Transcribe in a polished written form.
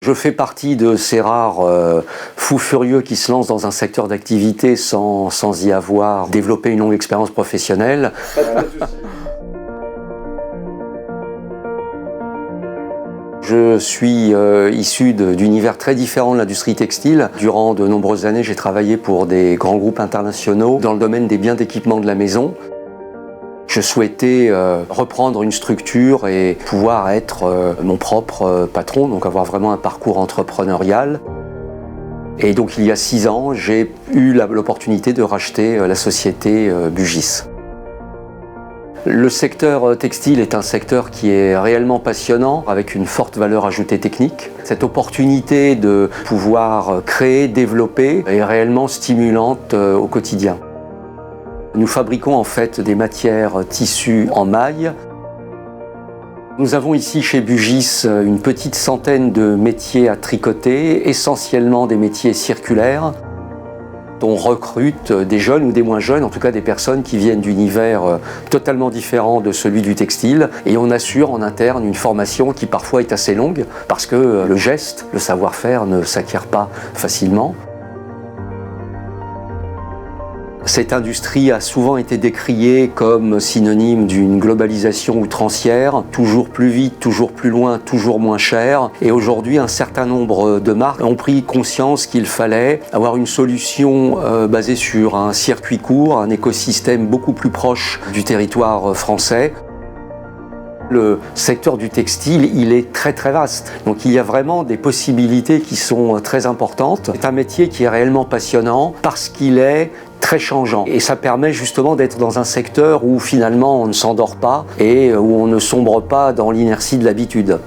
Je fais partie de ces rares fous furieux qui se lancent dans un secteur d'activité sans y avoir développé une longue expérience professionnelle. Je suis issu d'univers très différents de l'industrie textile. Durant de nombreuses années, j'ai travaillé pour des grands groupes internationaux dans le domaine des biens d'équipement de la maison. Je souhaitais reprendre une structure et pouvoir être mon propre patron, donc avoir vraiment un parcours entrepreneurial. Et donc il y a 6 ans, j'ai eu l'opportunité de racheter la société Bugis. Le secteur textile est un secteur qui est réellement passionnant, avec une forte valeur ajoutée technique. Cette opportunité de pouvoir créer, développer est réellement stimulante au quotidien. Nous fabriquons en fait des matières tissues en maille. Nous avons ici chez Bugis une petite centaine de métiers à tricoter, essentiellement des métiers circulaires. On recrute des jeunes ou des moins jeunes, en tout cas des personnes qui viennent d'univers totalement différents de celui du textile, et on assure en interne une formation qui parfois est assez longue parce que le geste, le savoir-faire ne s'acquiert pas facilement. Cette industrie a souvent été décriée comme synonyme d'une globalisation outrancière, toujours plus vite, toujours plus loin, toujours moins cher. Et aujourd'hui, un certain nombre de marques ont pris conscience qu'il fallait avoir une solution basée sur un circuit court, un écosystème beaucoup plus proche du territoire français. Le secteur du textile, il est très très vaste. Donc il y a vraiment des possibilités qui sont très importantes. C'est un métier qui est réellement passionnant parce qu'il est très changeant. Et ça permet justement d'être dans un secteur où finalement on ne s'endort pas et où on ne sombre pas dans l'inertie de l'habitude.